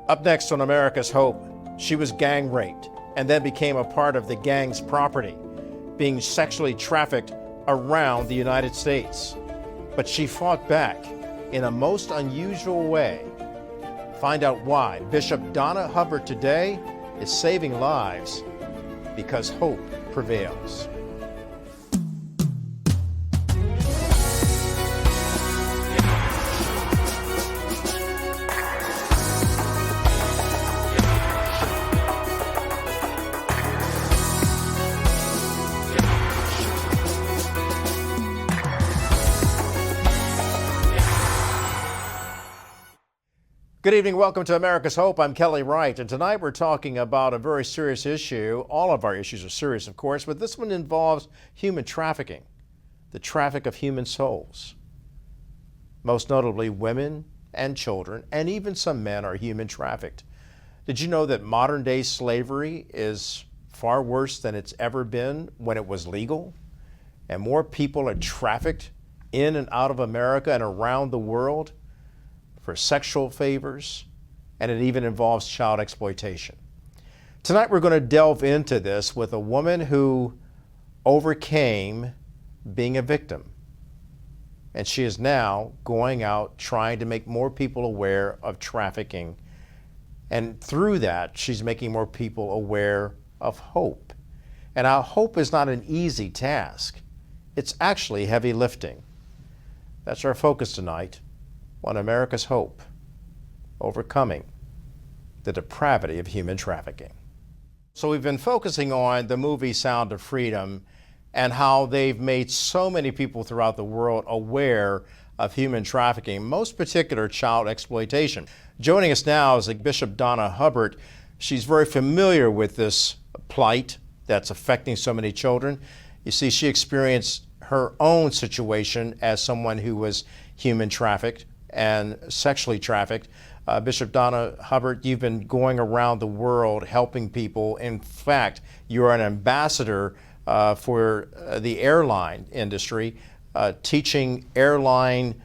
Up next on America's Hope, she was gang raped and then became a part of the gang's property, being sexually trafficked around the United States. But she fought back in a most unusual way. Find out why Bishop Donna Hubbard today is saving lives because hope prevails. Good evening, welcome to America's Hope. I'm Kelly Wright, and tonight we're talking about a very serious issue. All of our issues are serious, of course, but this one involves human trafficking, the traffic of human souls. Most notably, women and children, and even some men are human trafficked. Did you know that modern-day slavery is far worse than it's ever been when it was legal? And more people are trafficked in and out of America and around the world for sexual favors, and it even involves child exploitation. Tonight we're going to delve into this with a woman who overcame being a victim. And she is now going out trying to make more people aware of trafficking. And through that, she's making more people aware of hope. And our hope is not an easy task. It's actually heavy lifting. That's our focus tonight on America's Hope, overcoming the depravity of human trafficking. So we've been focusing on the movie Sound of Freedom and how they've made so many people throughout the world aware of human trafficking, most particular child exploitation. Joining us now is Bishop Donna Hubbard. She's very familiar with this plight that's affecting so many children. You see, she experienced her own situation as someone who was human trafficked and sexually trafficked. Bishop Donna Hubbard, you've been going around the world helping people. In fact, you're an ambassador for the airline industry, teaching airline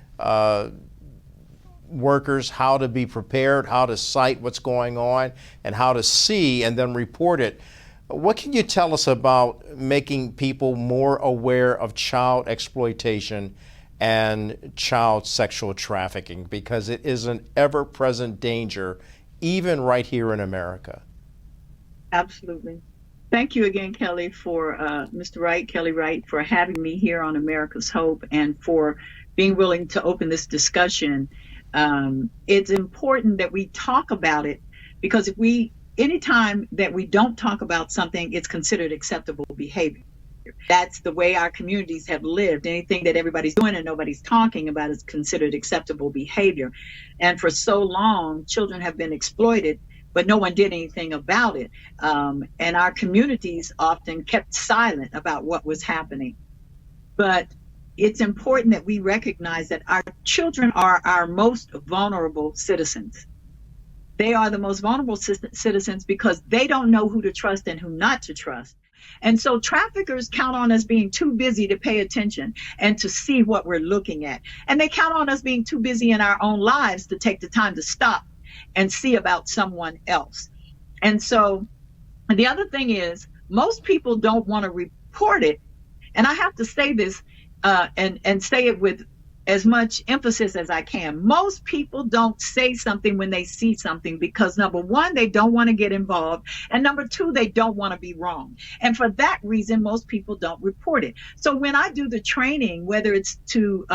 workers how to be prepared, how to cite what's going on, and how to see and then report it. What can you tell us about making people more aware of child exploitation and child sexual trafficking, because it is an ever-present danger, even right here in America? Absolutely. Thank you again, Kelly, for Mr. Wright, Kelly Wright, for having me here on America's Hope and for being willing to open this discussion. It's important that we talk about it, because anytime that we don't talk about something, it's considered acceptable behavior. That's the way our communities have lived. Anything that everybody's doing and nobody's talking about is considered acceptable behavior. And for so long, children have been exploited, but no one did anything about it. And our communities often kept silent about what was happening. But it's important that we recognize that our children are our most vulnerable citizens. They are the most vulnerable citizens because they don't know who to trust and who not to trust. And so traffickers count on us being too busy to pay attention and to see what we're looking at. And they count on us being too busy in our own lives to take the time to stop and see about someone else. And so the other thing is, most people don't want to report it. And I have to say this and say it with as much emphasis as I can. Most people don't say something when they see something because, number one, they don't want to get involved, and number two, they don't want to be wrong. And for that reason, most people don't report it. So when I do the training, whether it's to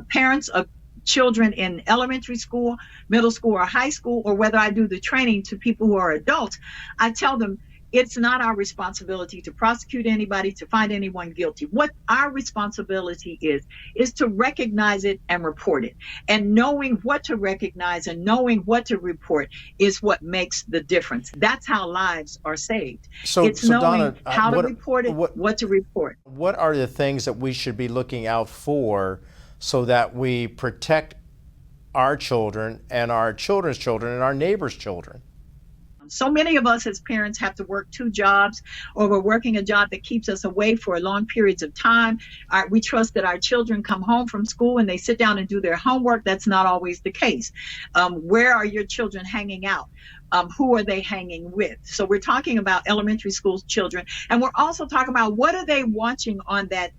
parents of children in elementary school, middle school, or high school, or whether I do the training to people who are adults, I tell them, it's not our responsibility to prosecute anybody, to find anyone guilty. What our responsibility is to recognize it and report it. And knowing what to recognize and knowing what to report is what makes the difference. That's how lives are saved. It's knowing Donna, how to report it, what to report. What are the things that we should be looking out for so that we protect our children and our children's children and our neighbors' children? So many of us as parents have to work 2 jobs, or we're working a job that keeps us away for long periods of time. We trust that our children come home from school and they sit down and do their homework. That's not always the case. Where are your children hanging out? Who are they hanging with? So we're talking about elementary school children, and we're also talking about what are they watching on that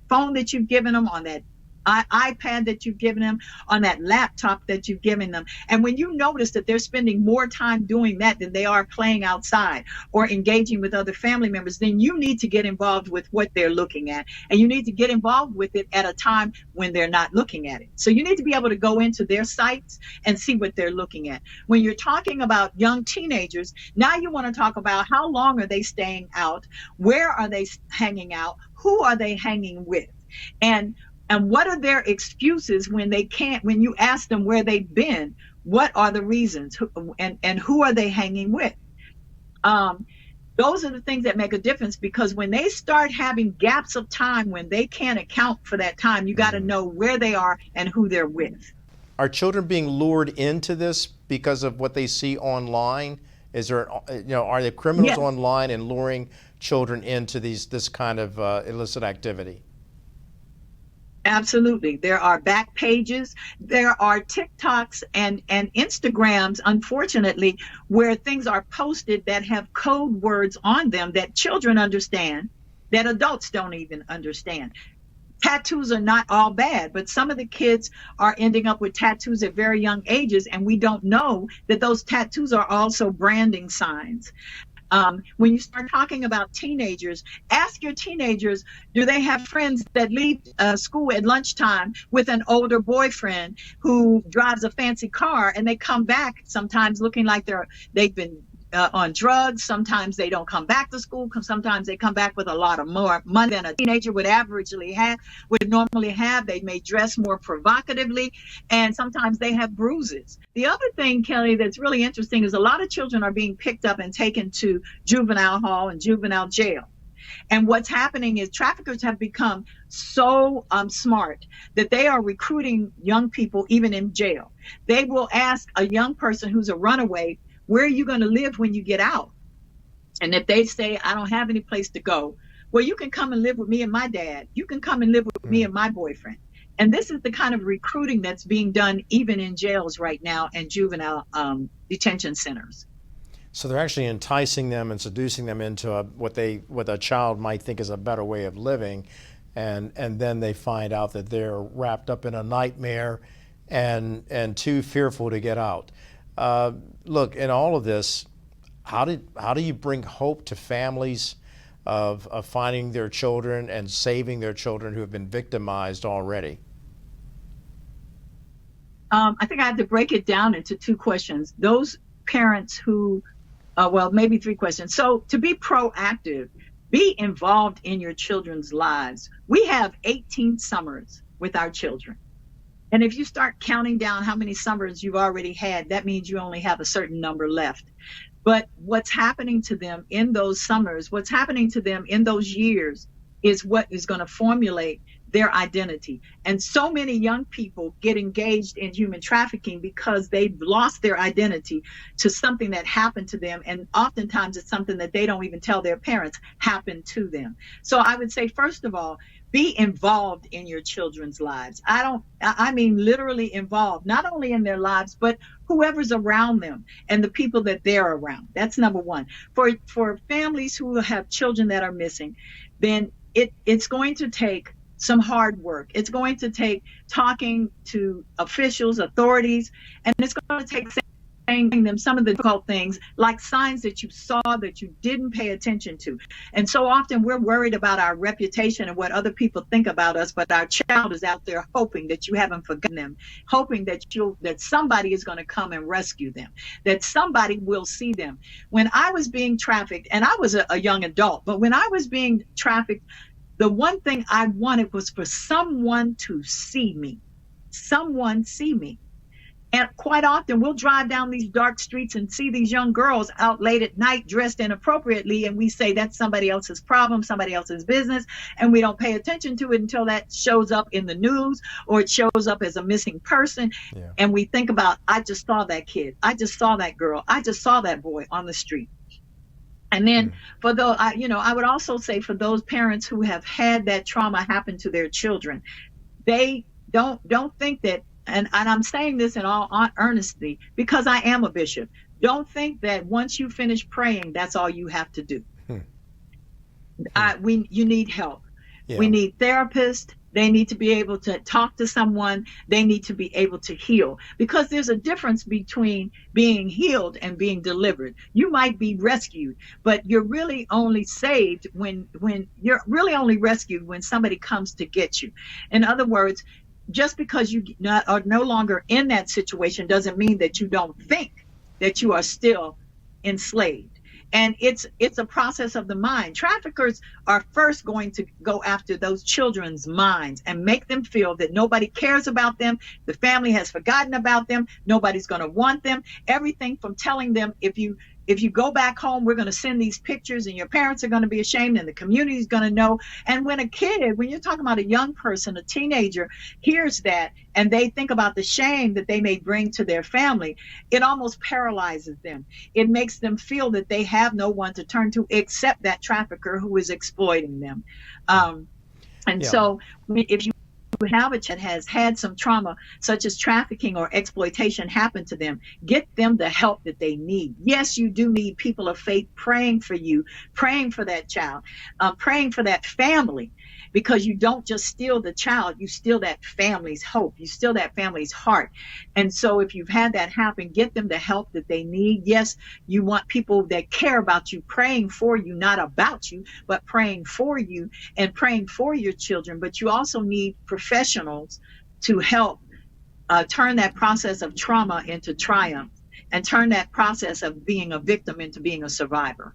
phone that you've given them, on that iPad that you've given them, on that laptop that you've given them. And when you notice that they're spending more time doing that than they are playing outside or engaging with other family members, then you need to get involved with what they're looking at. And you need to get involved with it at a time when they're not looking at it. So you need to be able to go into their sites and see what they're looking at. When you're talking about young teenagers, now you want to talk about how long are they staying out? Where are they hanging out? Who are they hanging with? And what are their excuses when they can't, when you ask them where they've been, what are the reasons, and who are they hanging with? Those are the things that make a difference, because when they start having gaps of time when they can't account for that time, you got to know where they are and who they're with. Are children being lured into this because of what they see online? Is there, are there criminals online and luring children into this kind of illicit activity? Absolutely. There are back pages. There are TikToks and Instagrams, unfortunately, where things are posted that have code words on them that children understand, that adults don't even understand. Tattoos are not all bad, but some of the kids are ending up with tattoos at very young ages, and we don't know that those tattoos are also branding signs. When you start talking about teenagers, ask your teenagers, do they have friends that leave school at lunchtime with an older boyfriend who drives a fancy car, and they come back sometimes looking like they've been on drugs? Sometimes they don't come back to school, because sometimes they come back with a lot of more money than a teenager would normally have. They may dress more provocatively, and sometimes they have bruises. The other thing, Kelly, that's really interesting is a lot of children are being picked up and taken to juvenile hall and juvenile jail. And what's happening is traffickers have become so smart that they are recruiting young people even in jail. They will ask a young person who's a runaway, where are you going to live when you get out? And if they say, I don't have any place to go, well, you can come and live with me and my dad. You can come and live with me and my boyfriend. And this is the kind of recruiting that's being done even in jails right now and juvenile detention centers. So they're actually enticing them and seducing them into what a child might think is a better way of living, and then they find out that they're wrapped up in a nightmare and too fearful to get out. Look, in all of this, how do you bring hope to families of finding their children and saving their children who have been victimized already? I think I have to break it down into 2 questions. Those parents who, maybe 3 questions. So to be proactive, be involved in your children's lives. We have 18 summers with our children. And if you start counting down how many summers you've already had, that means you only have a certain number left. But what's happening to them in those summers, what's happening to them in those years, is what is going to formulate their identity. And so many young people get engaged in human trafficking because they've lost their identity to something that happened to them. And oftentimes it's something that they don't even tell their parents happened to them. So I would say, first of all, be involved in your children's lives. I mean literally involved, not only in their lives, but whoever's around them and the people that they're around. That's number one. For families who have children that are missing, then it's going to take some hard work. It's going to take talking to officials, authorities, and it's going to take saying them some of the difficult things, like signs that you saw that you didn't pay attention to. And so often we're worried about our reputation and what other people think about us, but our child is out there hoping that you haven't forgotten them, hoping that somebody is going to come and rescue them, that somebody will see them. When I was being trafficked, and I was a young adult, but when I was being trafficked, the one thing I wanted was for someone to see me. Someone see me. And quite often we'll drive down these dark streets and see these young girls out late at night dressed inappropriately. And we say that's somebody else's problem, somebody else's business. And we don't pay attention to it until that shows up in the news or it shows up as a missing person. Yeah. And we think about, I just saw that kid. I just saw that girl. I just saw that boy on the street. And then for those, I would also say for those parents who have had that trauma happen to their children, they don't think that, and I'm saying this in all earnesty because I am a bishop. Don't think that once you finish praying, that's all you have to do. You need help. Yeah. We need therapists. They need to be able to talk to someone. They need to be able to heal, because there's a difference between being healed and being delivered. You might be rescued, but you're really only saved when you're really only rescued when somebody comes to get you. In other words, just because you are no longer in that situation doesn't mean that you don't think that you are still enslaved. And it's a process of the mind. Traffickers are first going to go after those children's minds and make them feel that nobody cares about them. The family has forgotten about them. Nobody's going to want them. Everything from telling them, if you go back home, we're going to send these pictures and your parents are going to be ashamed and the community is going to know. And when you're talking about a young person, a teenager, hears that and they think about the shame that they may bring to their family, it almost paralyzes them. It makes them feel that they have no one to turn to except that trafficker who is exploiting them. So if you have a child that has had some trauma, such as trafficking or exploitation happen to them, get them the help that they need. Yes, you do need people of faith praying for you, praying for that child, praying for that family, because you don't just steal the child, you steal that family's hope, you steal that family's heart. And so if you've had that happen, get them the help that they need. Yes, you want people that care about you, praying for you, not about you, but praying for you and praying for your children. But you also need professionals to help turn that process of trauma into triumph and turn that process of being a victim into being a survivor.